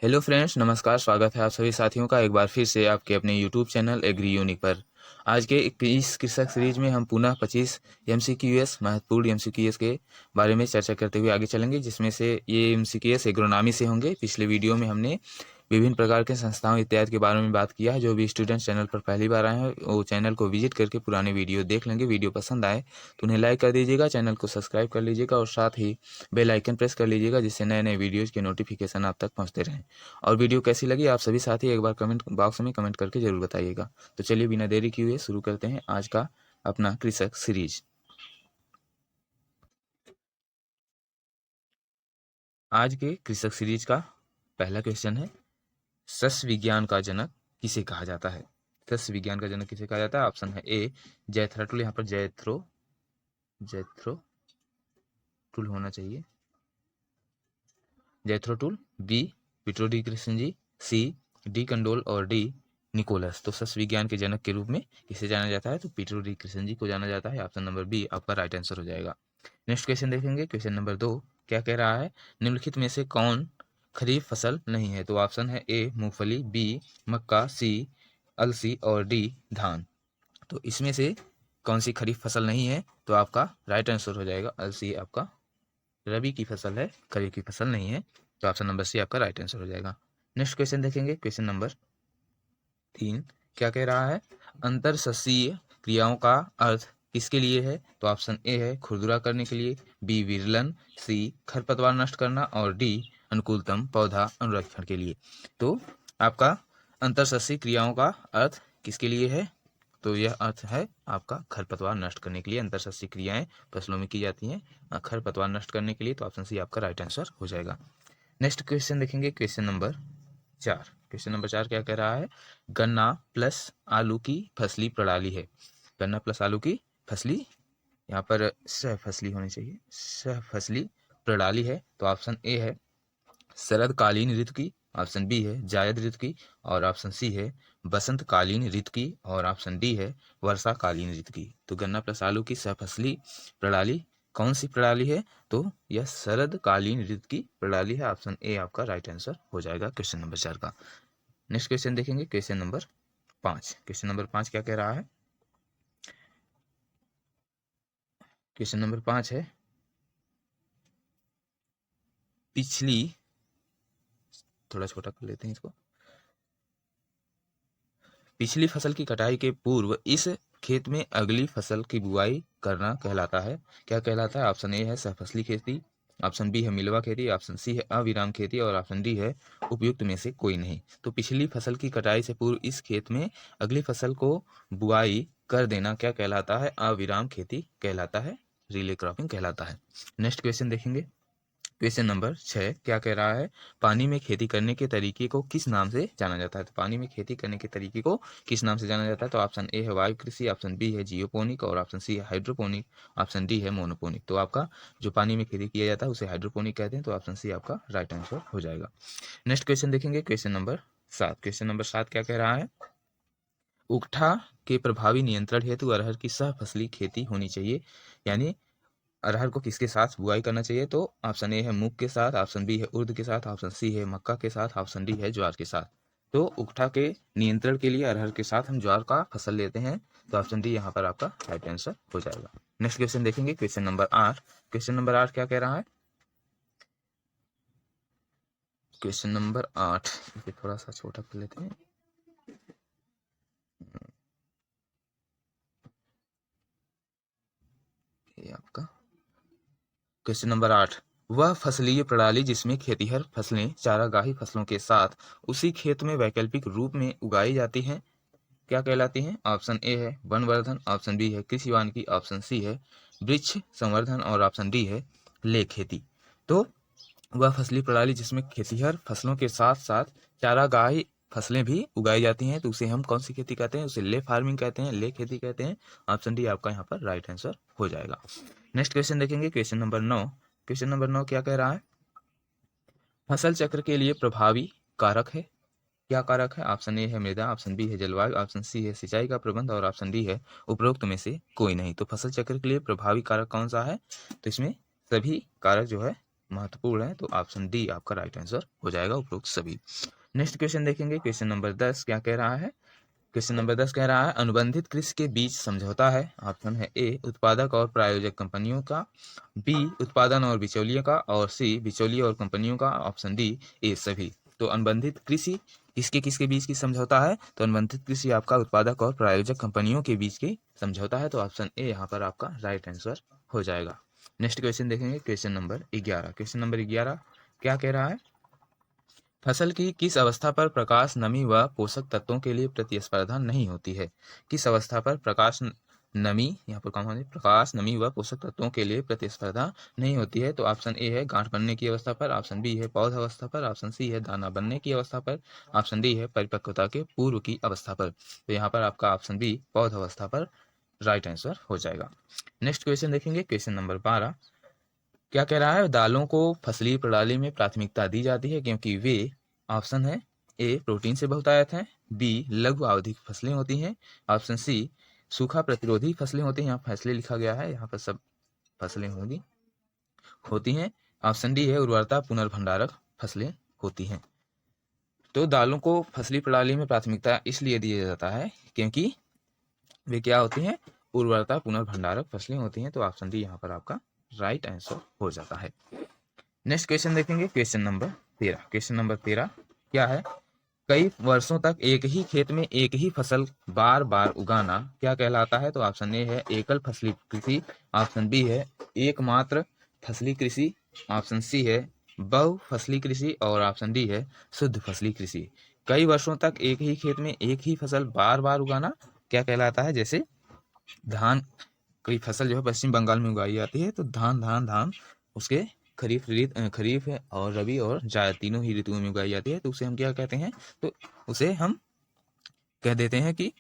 Hello friends, नमस्कार। स्वागत है आप सभी साथियों का एक बार फिर से आपके अपने यूट्यूब चैनल एग्री यूनिक पर। आज के इस कृषक सीरीज में हम पुनः 25 एमसीक्यूएस महत्वपूर्ण एमसीक्यूएस के बारे में चर्चा करते हुए आगे चलेंगे, जिसमें से ये एमसीक्यूएस एग्रोनॉमी से होंगे। पिछले वीडियो में हमने विभिन्न प्रकार के संस्थाओं इत्यादि के बारे में बात किया है। जो भी स्टूडेंट चैनल पर पहली बार आए हैं वो चैनल को विजिट करके पुराने वीडियो देख लेंगे। वीडियो पसंद आए तो उन्हें लाइक कर दीजिएगा, चैनल को सब्सक्राइब कर लीजिएगा और साथ ही बेल आइकन प्रेस कर लीजिएगा, जिससे नए नए वीडियोज़ के नोटिफिकेशन आप तक पहुंचते रहें। और वीडियो कैसी लगी आप सभी साथी एक बार कमेंट बॉक्स में कमेंट करके जरूर बताइएगा। तो चलिए बिना देरी किए हुए शुरू करते हैं आज का अपना कृषक सीरीज। आज के कृषक सीरीज का पहला क्वेश्चन है, सस्य विज्ञान का जनक किसे कहा जाता है? सस्य विज्ञान का जनक किसे कहा जाता है? ऑप्शन है ए जैथ्रोटुल, यहाँ पर जैथ्रोटुल होना चाहिए, जैथ्रोटुल। B पिट्रो D Krishna ji, C D condole और डी निकोलस। तो सस्य विज्ञान के जनक के रूप में किसे जाना जाता है? तो पिट्रो डी कृष्ण जी को जाना जाता है। ऑप्शन नंबर बी आपका राइट आंसर हो जाएगा। नेक्स्ट क्वेश्चन देखेंगे। क्वेश्चन नंबर 2 क्या कह रहा है, निम्नलिखित में से कौन खरीफ फसल नहीं है? तो ऑप्शन है ए मूंगफली, बी मक्का, सी अलसी और डी धान। तो इसमें से कौन सी खरीफ फसल नहीं है? तो आपका राइट आंसर हो जाएगा अलसी। आपका रबी की फसल है, खरीफ की फसल नहीं है। तो ऑप्शन नंबर सी आपका राइट आंसर हो जाएगा। नेक्स्ट क्वेश्चन देखेंगे। क्वेश्चन नंबर 3 क्या कह रहा है, अंतर सस्सीय क्रियाओं का अर्थ किसके लिए है? तो ऑप्शन ए है खुरदुरा करने के लिए, बी विरलन, सी खरपतवार नष्ट करना और डी अनुकूलतम पौधा अनुरक्षण के लिए। तो आपका अंतर सस्सीय क्रियाओं का अर्थ किसके लिए है? तो यह अर्थ है आपका खरपतवार नष्ट करने के लिए अंतर सस्सीय क्रियाएं फसलों में की जाती हैं खरपतवार नष्ट करने के लिए। तो ऑप्शन सी आपका राइट आंसर हो जाएगा। नेक्स्ट क्वेश्चन देखेंगे। Question number 4। क्वेश्चन नंबर 4 क्या कह रहा है, गन्ना प्लस आलू की फसली प्रणाली है। गन्ना प्लस आलू की फसली, यहाँ पर सह फसली होनी चाहिए, सह फसली प्रणाली है। तो ऑप्शन ए है शरदकालीन ऋतु की, ऑप्शन बी है जायद ऋतु की और ऑप्शन सी है बसंतकालीन ऋतु की और ऑप्शन डी है वर्षाकालीन ऋतु की। तो गन्ना प्लस आलू की सहफसली प्रणाली कौन सी प्रणाली है? तो यह शरदकालीन ऋतु की प्रणाली है। ऑप्शन ए आपका राइट आंसर हो जाएगा क्वेश्चन नंबर 4 का। नेक्स्ट क्वेश्चन देखेंगे। Question number 5। क्वेश्चन नंबर 5 क्या कह रहा है, क्वेश्चन नंबर 5 है, पिछली, थोड़ा छोटा कर लेते हैं इसको, पिछली फसल की कटाई के पूर्व इस खेत में अगली फसल की बुआई करना कहलाता है। क्या कहलाता है? ऑप्शन ए है सहफसली खेती, ऑप्शन बी है मिलवा खेती, ऑप्शन सी है अविराम खेती और ऑप्शन डी है उपयुक्त में से कोई नहीं। तो पिछली फसल की कटाई से पूर्व इस खेत में अगली फसल को बुआई कर देना क्या कहलाता है? अविराम खेती कहलाता है, रिले क्रॉपिंग कहलाता है। नेक्स्ट क्वेश्चन देखेंगे। क्वेश्चन नंबर 6 क्या कह रहा है, पानी में खेती करने के तरीके को किस नाम से जाना जाता है? तो पानी में खेती करने के तरीके को किस नाम से जाना जाता है? तो ऑप्शन ए है वायु कृषि, ऑप्शन बी है जियोपोनिक और ऑप्शन सी है हाइड्रोपोनिक, ऑप्शन डी है मोनोपोनिक। तो आपका जो पानी में खेती किया जाता है उसे हाइड्रोपोनिक कहते हैं। तो ऑप्शन सी आपका राइट आंसर हो जाएगा। नेक्स्ट क्वेश्चन देखेंगे। Question number 7। क्वेश्चन नंबर 7 क्या कह रहा है, उकठा के प्रभावी नियंत्रण हेतु अरहर की सहफसली खेती होनी चाहिए, यानी अरहर को किसके साथ बुआई करना चाहिए? तो ऑप्शन ए है मूंग के साथ, ऑप्शन बी है उर्द के साथ, ऑप्शन सी है मक्का के साथ, ऑप्शन डी है ज्वार के साथ। तो उकठा के नियंत्रण के लिए अरहर के साथ हम ज्वार का फसल लेते हैं। तो ऑप्शन डी यहाँ पर आपका राइट आंसर हो जाएगा। नेक्स्ट क्वेश्चन देखेंगे। Question number 8। क्वेश्चन नंबर 8 क्या कह रहा है, क्वेश्चन नंबर 8 इसे थोड़ा सा छोटा कर लेते हैं। ये आपका क्वेश्चन नंबर 8, वह फसलीय प्रणाली जिसमें खेतिहर फसलें चारागाही फसलों के साथ उसी खेत में वैकल्पिक रूप में उगाई जाती हैं क्या कहलाती हैं? ऑप्शन ए है वनवर्धन, ऑप्शन बी है कृषि वानिकी, ऑप्शन सी है वृक्ष संवर्धन और ऑप्शन डी है ले खेती। तो वह फसली प्रणाली जिसमें खेतिहर फसलों के साथ साथ चारागाही फसलें भी उगाई जाती हैं तो उसे हम कौन सी खेती कहते हैं? उसे ले फार्मिंग कहते हैं, ले खेती कहते हैं। ऑप्शन डी आपका यहाँ पर राइट आंसर हो जाएगा। नेक्स्ट क्वेश्चन देखेंगे। Question number 9। क्वेश्चन नंबर 9 क्या कह रहा है, फसल चक्र के लिए प्रभावी कारक है, क्या कारक है? ऑप्शन ए है मृदा, ऑप्शन बी है जलवायु, ऑप्शन सी है सिंचाई का प्रबंध और ऑप्शन डी है उपरोक्त में से कोई नहीं। तो फसल चक्र के लिए प्रभावी कारक कौन सा है? तो इसमें सभी कारक जो है महत्वपूर्ण है, तो ऑप्शन डी आपका राइट आंसर हो जाएगा उपरोक्त सभी। नेक्स्ट क्वेश्चन देखेंगे, क्वेश्चन नंबर 10 क्या कह रहा है। क्वेश्चन नंबर 10 कह रहा है अनुबंधित कृषि के बीच समझौता है। ऑप्शन है ए उत्पादक और प्रायोजक कंपनियों का, बी उत्पादन और बिचौलियों का, और सी बिचौलिए और कंपनियों का, ऑप्शन डी ए सभी। तो अनुबंधित कृषि किसके किसके बीच की समझौता है, तो अनुबंधित कृषि आपका उत्पादक और प्रायोजक कंपनियों के बीच की समझौता है, तो ऑप्शन ए यहाँ पर आपका राइट आंसर हो जाएगा। नेक्स्ट क्वेश्चन देखेंगे, क्वेश्चन नंबर 11। क्वेश्चन नंबर 11 क्या कह रहा है, फसल की किस अवस्था पर प्रकाश, नमी व पोषक तत्वों के लिए प्रतिस्पर्धा नहीं होती है। किस अवस्था पर प्रकाश, नमी, यहाँ पर कौन है, प्रकाश, नमी व पोषक तत्वों के लिए प्रतिस्पर्धा नहीं होती है, तो ऑप्शन ए है गांठ बनने की अवस्था पर, ऑप्शन बी है पौध अवस्था पर, ऑप्शन सी है दाना बनने की अवस्था पर, ऑप्शन डी है परिपक्वता के पूर्व की अवस्था पर। तो यहाँ पर आपका ऑप्शन बी पौध अवस्था पर राइट आंसर हो जाएगा। नेक्स्ट क्वेश्चन देखेंगे, क्वेश्चन नंबर 12 क्या कह रहा है, दालों को फसली प्रणाली में प्राथमिकता दी जाती है क्योंकि वे, ऑप्शन है ए प्रोटीन से बहुतायत हैं, बी लघु आवधिक फसलें होती हैं, ऑप्शन सी सूखा प्रतिरोधी फसलें होती हैं, यहाँ फसलें लिखा गया है, यहाँ पर सब फसलें होती हैं, ऑप्शन डी है उर्वरता पुनर्भंडारक फसलें होती हैं। तो दालों को फसली प्रणाली में प्राथमिकता इसलिए दिया जाता है क्योंकि वे क्या होती हैं, उर्वरता पुनर्भंडारक फसलें होती हैं, तो ऑप्शन डी यहाँ पर आपका राइट आंसर हो जाता है। नेक्स्ट क्वेश्चन देखेंगे, क्वेश्चन नंबर 13। क्वेश्चन नंबर 13 क्या है, कई वर्षों तक एक ही खेत में एक ही फसल बार बार उगाना क्या कहलाता है, तो ऑप्शन ए है एकल फसली कृषि, ऑप्शन बी है एकमात्र फसली कृषि, ऑप्शन सी है बहु फसली कृषि, और ऑप्शन डी है शुद्ध फसली कृषि। कई वर्षों तक एक ही खेत में एक ही फसल बार बार उगाना क्या कहलाता है, जैसे धान, कोई फसल जो है पश्चिम बंगाल में उगाई जाती है, तो धान धान धान उसके खरीफ और रबी और जायद तीनों ही ऋतुओं में उगाई जाती है, तो उसे हम क्या कहते हैं, तो उसे हम कह देते हैं कि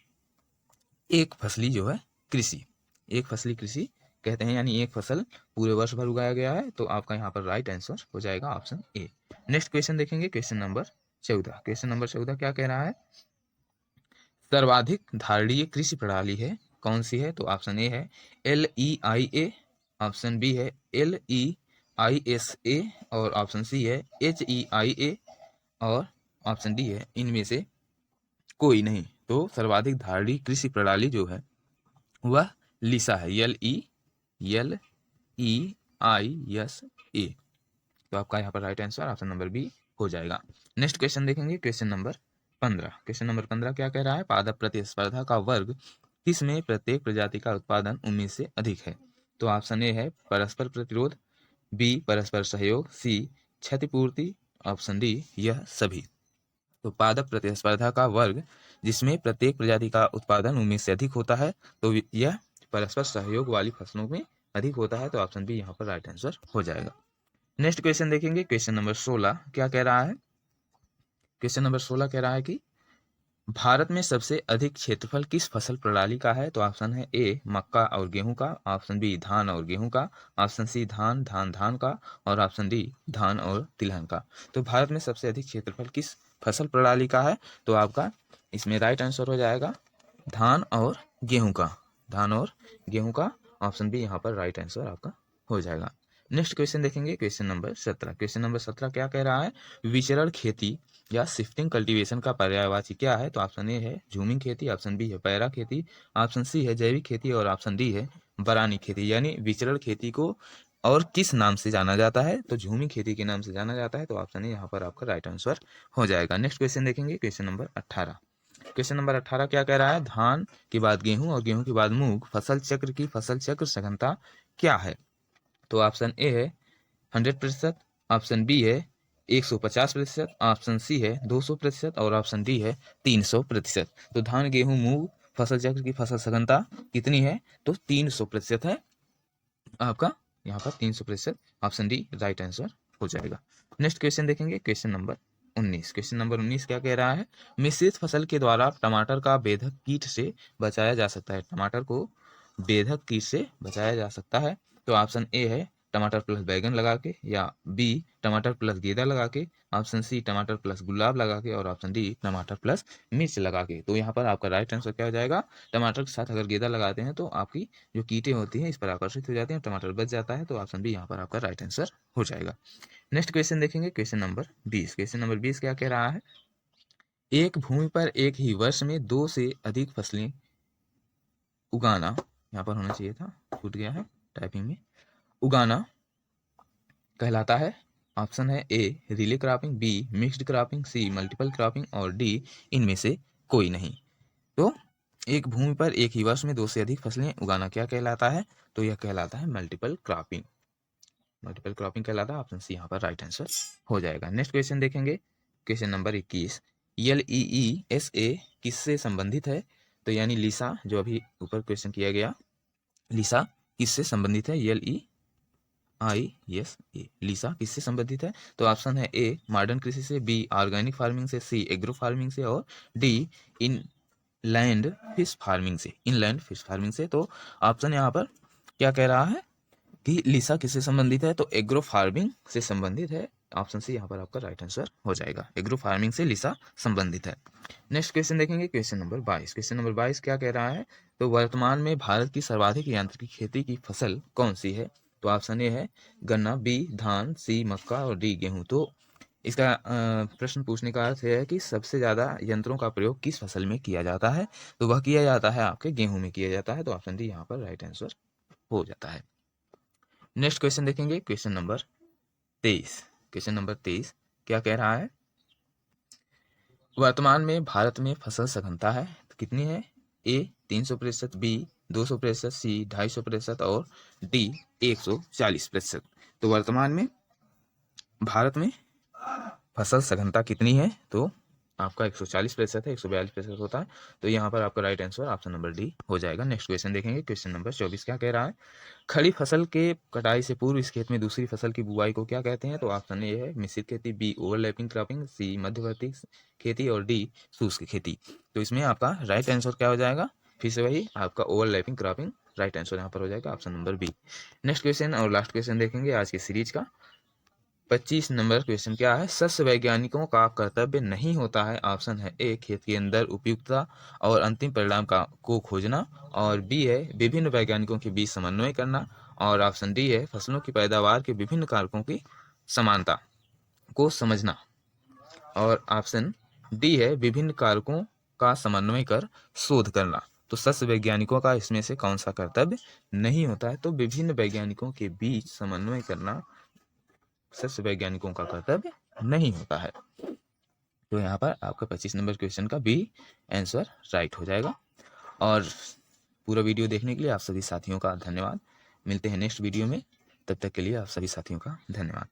एक फसली जो है कृषि, एक फसली कृषि कहते हैं, यानी एक फसल पूरे वर्ष भर उगाया गया है, तो आपका यहाँ पर राइट आंसर हो जाएगा ऑप्शन ए। नेक्स्ट क्वेश्चन देखेंगे, क्वेश्चन नंबर 14। क्वेश्चन नंबर 14 क्या कह रहा है, सर्वाधिक धारणीय कृषि प्रणाली है कौन सी है, तो ऑप्शन ए है LEIA, ऑप्शन बी है LEISA, और ऑप्शन सी है HEIA, और ऑप्शन डी है इनमें से कोई नहीं। तो सर्वाधिक धारणीय कृषि प्रणाली जो है वह लिसा है, LEISA। तो आपका यहाँ पर right answer option number B हो जाएगा। नेक्स्ट क्वेश्चन देखेंगे, क्वेश्चन नंबर 15। क्वेश्चन नंबर 15 क्या कह रहा है, पादप प्रतिस्पर्धा का वर्ग किस में प्रत्येक प्रजाति का उत्पादन उम्मीद से अधिक है, तो ऑप्शन ए है परस्पर प्रतिरोध, बी परस्पर सहयोग, सी क्षतिपूर्ति, ऑप्शन डी यह सभी। तो पादप प्रतिस्पर्धा का वर्ग जिसमें प्रत्येक प्रजाति का उत्पादन उम्मीद से अधिक होता है, तो यह परस्पर सहयोग वाली फसलों में अधिक होता है, तो ऑप्शन बी यहाँ पर राइट आंसर हो जाएगा। नेक्स्ट क्वेश्चन देखेंगे, क्वेश्चन नंबर 16 क्या कह रहा है, क्वेश्चन नंबर 16 कह रहा है कि भारत में सबसे अधिक क्षेत्रफल किस फसल प्रणाली का है, तो ऑप्शन है ए मक्का और गेहूं का, ऑप्शन बी धान और गेहूं का, ऑप्शन सी धान धान धान का, और ऑप्शन डी धान और तिलहन का। तो भारत में सबसे अधिक क्षेत्रफल किस फसल प्रणाली का है, तो आपका इसमें राइट आंसर हो जाएगा धान और गेहूं का, धान और गेहूं का, ऑप्शन बी यहाँ पर राइट आंसर आपका हो जाएगा। नेक्स्ट क्वेश्चन देखेंगे, क्वेश्चन नंबर 17। क्वेश्चन नंबर 17 क्या कह रहा है, विचरण खेती या शिफ्टिंग कल्टीवेशन का पर्यायवाची क्या है, तो ऑप्शन ए है झूमिंग खेती, ऑप्शन बी है पैरा खेती, ऑप्शन सी है जैविक खेती, और ऑप्शन डी है बरानी खेती। यानी विचरण खेती को और किस नाम से जाना जाता है, तो झूमिंग खेती के नाम से जाना जाता है, तो ऑप्शन ए यहाँ पर आपका राइट आंसर हो जाएगा। नेक्स्ट क्वेश्चन देखेंगे, क्वेश्चन नंबर 18। क्वेश्चन नंबर 18 क्या कह रहा है, धान के बाद गेहूं और गेहूं के बाद मूंग फसल चक्र की फसल चक्र सघनता क्या है, तो ऑप्शन ए है 100%, ऑप्शन बी है 150%, ऑप्शन सी है 200%, और ऑप्शन डी है 300%। तो धान गेहूं मूंग फसल चक्र की फसल सघनता कितनी है, तो 300% है, आपका यहाँ पर 300%, ऑप्शन डी राइट आंसर हो जाएगा। नेक्स्ट क्वेश्चन देखेंगे, क्वेश्चन नंबर 19। क्वेश्चन नंबर 19 क्या कह रहा है, मिश्रित फसल के द्वारा टमाटर का बेधक कीट से बचाया जा सकता है, टमाटर को बेधक कीट से बचाया जा सकता है, तो ऑप्शन ए है टमाटर प्लस बैगन लगा के, या बी टमाटर प्लस गेंदा लगा के, ऑप्शन सी टमाटर प्लस गुलाब लगा के, और ऑप्शन डी टमाटर प्लस मिर्च लगा के। तो यहाँ पर आपका राइट आंसर क्या हो जाएगा, टमाटर के साथ अगर गेंदा लगाते हैं तो आपकी जो कीटे होती हैं इस पर आकर्षित हो जाते हैं, टमाटर बच जाता है। तो ऑप्शन बी यहाँ पर आपका राइट आंसर हो जाएगा। नेक्स्ट क्वेश्चन देखेंगे, क्वेश्चन नंबर 20। क्वेश्चन नंबर 20 क्या कह रहा है, एक भूमि पर एक ही वर्ष में 2 से अधिक फसलें उगाना, यहाँ पर होना चाहिए था, छूट गया है टाइपिंग में, उगाना कहलाता है। ऑप्शन है A relay cropping, B mixed cropping, C multiple cropping, और डी इनमें से कोई नहीं। तो एक भूमि पर एक ही वर्ष में 2 से अधिक फसलें उगाना क्या कहलाता है, तो यह कहलाता है मल्टीपल क्रॉपिंग। मल्टीपल क्रॉपिंग कहलाता है, ऑप्शन सी यहाँ पर राइट आंसर हो जाएगा। नेक्स्ट क्वेश्चन देखेंगे, क्वेश्चन नंबर 21। LEESA किससे संबंधित है, तो यानी लिसा, जो अभी ऊपर क्वेश्चन किया गया, लिसा किससे संबंधित है, LEISA लिसा किससे संबंधित है। तो ऑप्शन है ए मॉडर्न कृषि से, बी ऑर्गेनिक फार्मिंग से, सी एग्रो फार्मिंग से, और डी इनलैंड फिश फार्मिंग से, इनलैंड फिश फार्मिंग से। तो ऑप्शन यहाँ पर क्या कह रहा है कि लिसा किससे संबंधित है, तो एग्रो फार्मिंग से संबंधित है। ऑप्शन सी यहाँ पर आपका राइट आंसर हो जाएगा, एग्रो फार्मिंग से लिसा संबंधित है। नेक्स्ट क्वेश्चन देखेंगे, क्वेश्चन नंबर 22। क्वेश्चन नंबर 22 क्या कह रहा है, तो वर्तमान में भारत की सर्वाधिक यांत्रिक खेती की फसल कौन सी है। तो ऑप्शन ए है गन्ना, बी धान, सी मक्का, और डी गेहूं। तो इसका प्रश्न पूछने का अर्थ है कि सबसे ज़्यादा यंत्रों का प्रयोग किस फसल में किया जाता है, तो वह किया जाता है आपके गेहूं में किया जाता है। तो ऑप्शन डी यहाँ पर राइट आंसर हो जाता है। नेक्स्ट क्वेश्चन देखेंगे, क्वेश्चन नंबर 23। क्वेश्चन नंबर 23 क्या कह रहा है, वर्तमान में भारत में फसल सघनता है तो कितनी है, ए 300%, बी 200%, सी 250%, और डी 140%। तो वर्तमान में भारत में फसल सघनता कितनी है, तो आपका 140% है, 142% होता है। तो यहाँ पर आपका right answer option number D हो जाएगा। नेक्स्ट क्वेश्चन देखेंगे, क्वेश्चन नंबर 24 क्या कह रहा है, खड़ी फसल के कटाई से पूर्व इस खेत में दूसरी फसल की बुआई को क्या कहते हैं। तो ऑप्शन ए है मिश्रित खेती, बी ओवरलैपिंग क्रॉपिंग, सी मध्यवर्ती खेती, और डी शुष्क खेती। तो इसमें आपका राइट आंसर क्या हो जाएगा, फिर से वही आपका ओवरलैपिंग क्रॉपिंग राइट आंसर यहाँ पर हो जाएगा, option number B. Next question और लास्ट क्वेश्चन देखेंगे आज की सीरीज का। 25 नंबर क्वेश्चन क्या है, सस्य वैज्ञानिकों का कर्तव्य नहीं होता है। ऑप्शन है ए खेत के अंदर उपयुक्तता और अंतिम परिणाम को खोजना, और बी है विभिन्न वैज्ञानिकों के बीच समन्वय करना, और ऑप्शन डी है फसलों की पैदावार के विभिन्न कारकों की समानता को समझना, और ऑप्शन डी है विभिन्न कारकों का समन्वय कर शोध करना। तो सस्य वैज्ञानिकों का इसमें से कौन सा कर्तव्य नहीं होता है, तो विभिन्न वैज्ञानिकों के बीच समन्वय करना सस्य वैज्ञानिकों का कर्तव्य नहीं होता है। तो यहाँ पर आपका 25 नंबर क्वेश्चन का बी आंसर राइट हो जाएगा। और पूरा वीडियो देखने के लिए आप सभी साथियों का धन्यवाद। मिलते हैं नेक्स्ट वीडियो में, तब तक के लिए आप सभी साथियों का धन्यवाद।